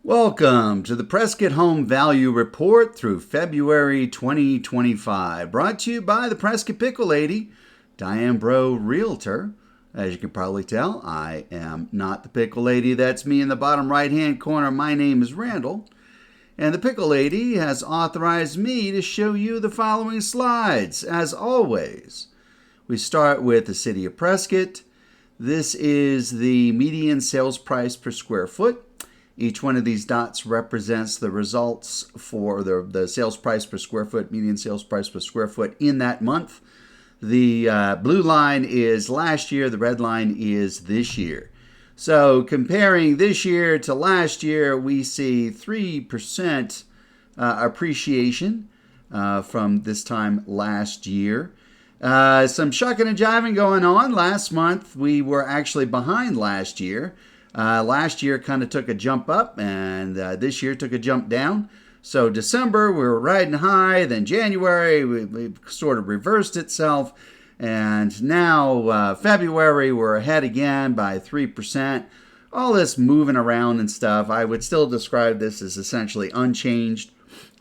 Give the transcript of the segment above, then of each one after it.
Welcome to the Prescott Home Value Report through February 2025, brought to you by the Prescott Pickle Lady, Diane Bro Realtor. As you can probably tell, I am not the Pickle Lady. That's me in the bottom right-hand corner. My name is Randall, and the Pickle Lady has authorized me to show you the following slides. As always, we start with the City of Prescott. This is the median sales price per square foot. Each one of these dots represents the results for the sales price per square foot, median sales price per square foot in that month. The blue line is last year, the red line is this year. So comparing this year to last year, we see 3% appreciation from this time last year. Some shucking and jiving going on. Last month, we were actually behind last year. Last year kind of took a jump up, and this year took a jump down. So December, we were riding high. Then January, we sort of reversed itself. And now February, we're ahead again by 3%. All this moving around and stuff, I would still describe this as essentially unchanged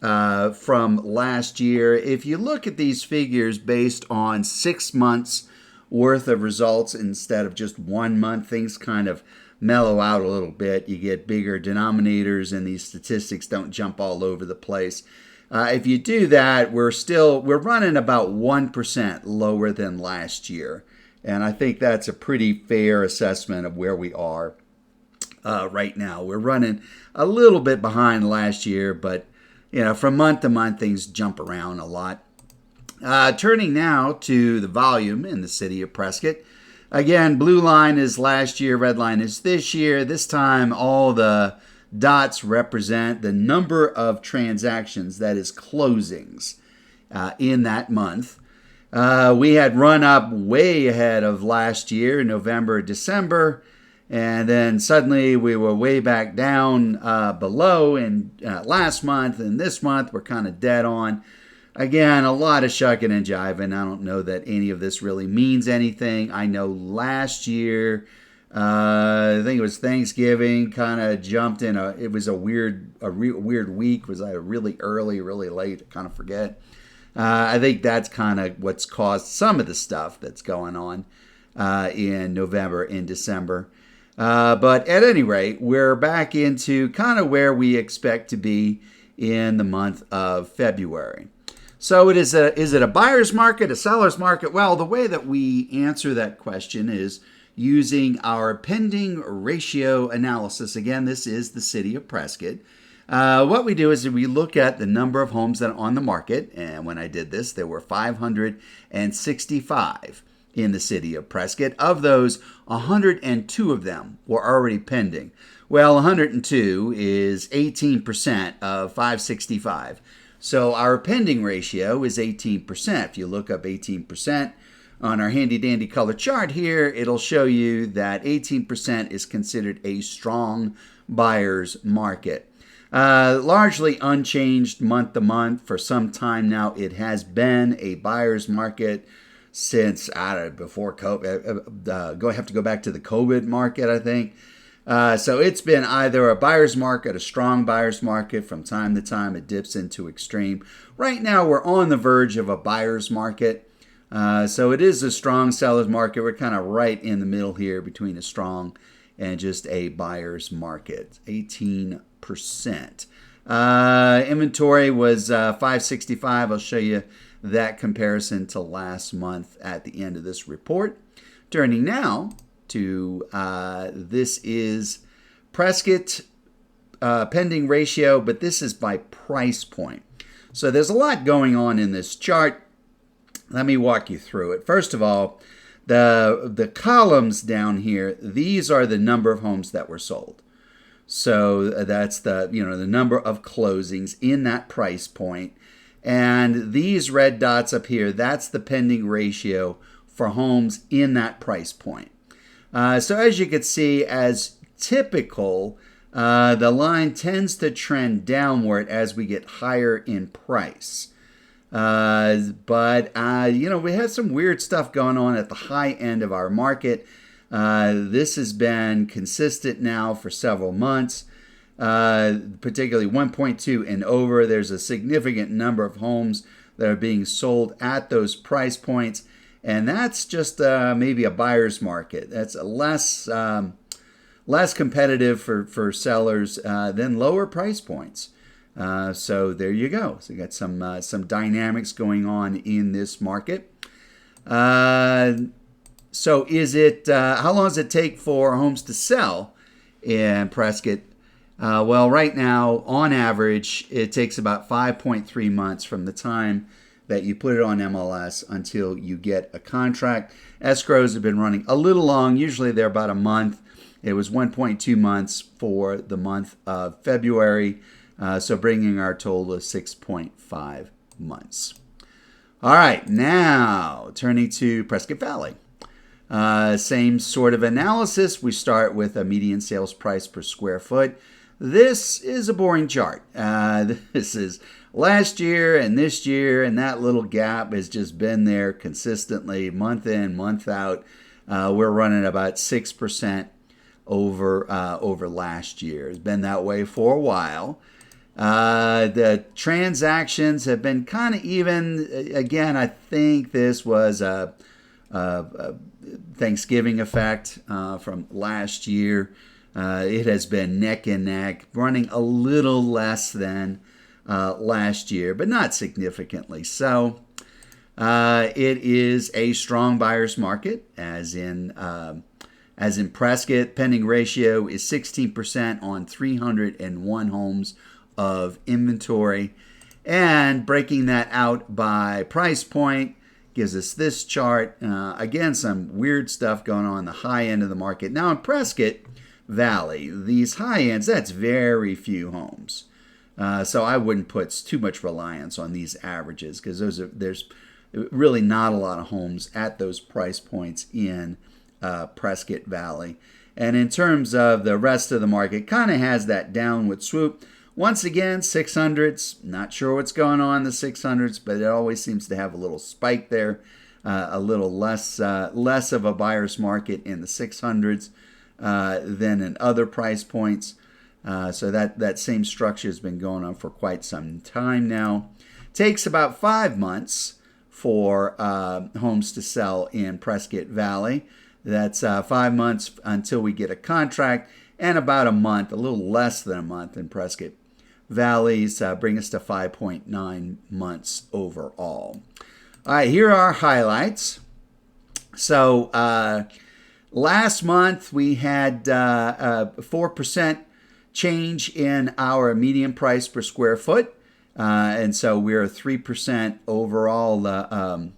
from last year. If you look at these figures based on 6 months worth of results instead of just 1 month, things kind of mellow out a little bit. You get bigger denominators and these statistics don't jump all over the place. If you do that, we're running about 1% lower than last year. And I think that's a pretty fair assessment of where we are right now. We're running a little bit behind last year, but from month to month, things jump around a lot. Turning now to the volume in the City of Prescott. Again, blue line is last year, red line is this year. This time, all the dots represent the number of transactions, that is closings, in that month. We had run up way ahead of last year, November, December, and then suddenly we were way back down below in last month, and this month we're kind of dead on. Again, a lot of shucking and jiving. I don't know that any of this really means anything. I know last year, I think it was Thanksgiving, kind of jumped in. It was a weird week. Was I really early, really late? I kind of forget. I think that's kind of what's caused some of the stuff that's going on in November and December. But at any rate, we're back into kind of where we expect to be in the month of February. So is it a buyer's market, a seller's market? Well, the way that we answer that question is using our pending ratio analysis. Again, this is the City of Prescott. What we do is we look at the number of homes that are on the market. And when I did this, there were 565 in the City of Prescott. Of those, 102 of them were already pending. Well, 102 is 18% of 565. So our pending ratio is 18%. If you look up 18% on our handy-dandy color chart here, it'll show you that 18% is considered a strong buyer's market. Largely unchanged month to month. For some time now, it has been a buyer's market since, before COVID. Have to go back to the COVID market, I think. So it's been either a buyer's market, a strong buyer's market. From time to time, it dips into extreme. Right now, we're on the verge of a buyer's market. So it is a strong seller's market. We're kind of right in the middle here between a strong and just a buyer's market, 18%. Inventory was 565. I'll show you that comparison to last month at the end of this report. Turning now to this is Prescott pending ratio, but this is by price point. So there's a lot going on in this chart. Let me walk you through it. First of all, the columns down here, these are the number of homes that were sold. So that's the number of closings in that price point. And these red dots up here, that's the pending ratio for homes in that price point. So as you can see, as typical, the line tends to trend downward as we get higher in price. But we had some weird stuff going on at the high end of our market. This has been consistent now for several months. particularly 1.2 and over. There's a significant number of homes that are being sold at those price points, and that's just maybe a buyer's market. That's less competitive for sellers than lower price points. So there you go. So you got some dynamics going on in this market. So is it? How long does it take for homes to sell in Prescott? Well, right now, on average, it takes about 5.3 months from the time that you put it on MLS until you get a contract. Escrows have been running a little long. Usually they're about a month. It was 1.2 months for the month of February, so bringing our total to 6.5 months. All right, now turning to Prescott Valley. Same sort of analysis. We start with a median sales price per square foot. This is a boring chart. This is last year and this year, and that little gap has just been there consistently, month in, month out. We're running about 6% over last year. It's been that way for a while. The transactions have been kind of even. Again, I think this was a Thanksgiving effect from last year. It has been neck and neck, running a little less than last year, but not significantly. So it is a strong buyer's market, as in Prescott. Pending ratio is 16% on 301 homes of inventory. And breaking that out by price point gives us this chart. Again, some weird stuff going on the high end of the market. Now in Prescott Valley, these high ends, that's very few homes. So I wouldn't put too much reliance on these averages, because there's really not a lot of homes at those price points in Prescott Valley. And in terms of the rest of the market, kind of has that downward swoop. Once again, 600s, not sure what's going on in the 600s, but it always seems to have a little spike there, a little less of a buyer's market in the 600s than in other price points. So that same structure has been going on for quite some time now. Takes about 5 months for homes to sell in Prescott Valley. That's 5 months until we get a contract, and about a month, a little less than a month in Prescott Valley's bring us to 5.9 months overall. All right, here are our highlights. So last month we had a 4% change in our median price per square foot. And so we're 3% overall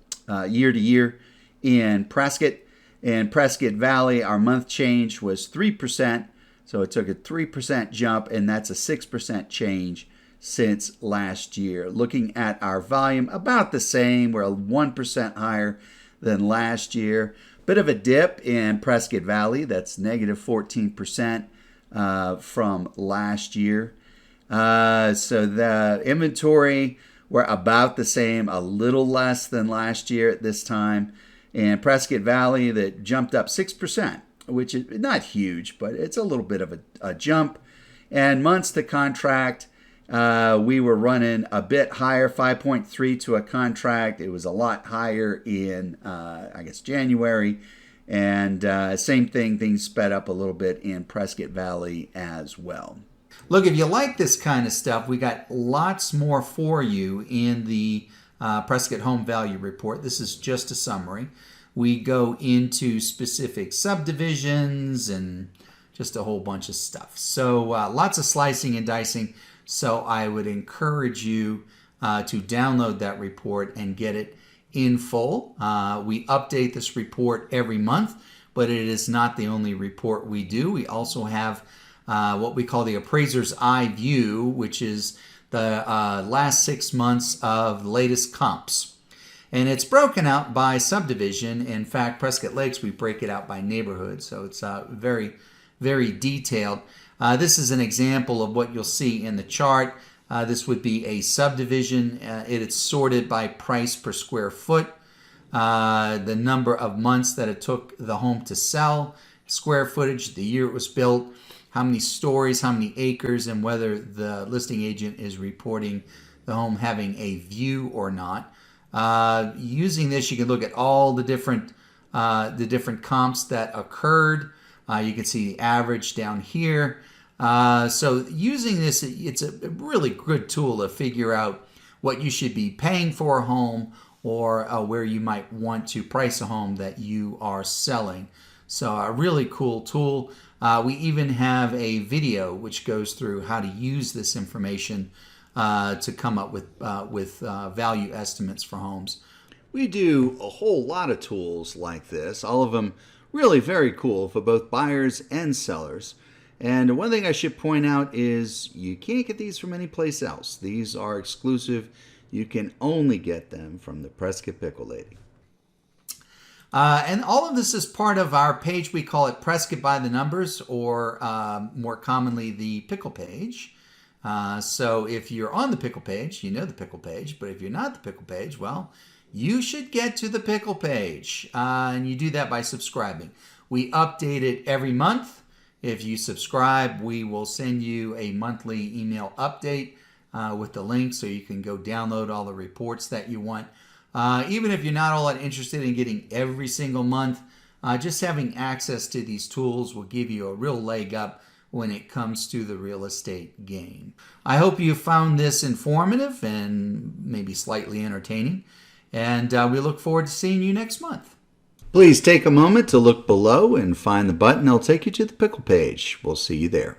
year to year in Prescott. In Prescott Valley, our month change was 3%. So it took a 3% jump, and that's a 6% change since last year. Looking at our volume, about the same. We're 1% higher than last year. Bit of a dip in Prescott Valley. That's negative 14% from last year. So the inventory, we're about the same, a little less than last year at this time. In Prescott Valley, that jumped up 6%. Which is not huge, but it's a little bit of a jump. And months to contract, we were running a bit higher, 5.3 to a contract. It was a lot higher in, January. And same thing, things sped up a little bit in Prescott Valley as well. Look, if you like this kind of stuff, we got lots more for you in the Prescott Home Value Report. This is just a summary. We go into specific subdivisions and just a whole bunch of stuff. So lots of slicing and dicing. So I would encourage you to download that report and get it in full. We update this report every month, but it is not the only report we do. We also have what we call the Appraiser's Eye View, which is the last 6 months of the latest comps. And it's broken out by subdivision. In fact, Prescott Lakes, we break it out by neighborhood. So it's very, very detailed. This is an example of what you'll see in the chart. This would be a subdivision. It is sorted by price per square foot, the number of months that it took the home to sell, square footage, the year it was built, how many stories, how many acres, and whether the listing agent is reporting the home having a view or not. Using this, you can look at all the different comps that occurred. You can see the average down here. So using this, it's a really good tool to figure out what you should be paying for a home, or where you might want to price a home that you are selling. So a really cool tool. We even have a video which goes through how to use this information to come up with value estimates for homes. We do a whole lot of tools like this, all of them really very cool for both buyers and sellers. And one thing I should point out is you can't get these from any place else. These are exclusive. You can only get them from the Prescott Pickle Lady. And all of this is part of our page. We call it Prescott by the Numbers, or more commonly, the Pickle page. So if you're on the Pickle page, you know the Pickle page. But if you're not the Pickle page, well, you should get to the Pickle page. And you do that by subscribing. We update it every month. If you subscribe, we will send you a monthly email update with the link so you can go download all the reports that you want. Even if you're not all that interested in getting every single month, just having access to these tools will give you a real leg up when it comes to the real estate game. I hope you found this informative and maybe slightly entertaining, and we look forward to seeing you next month. Please take a moment to look below and find the button that'll take you to the Pickle page. We'll see you there.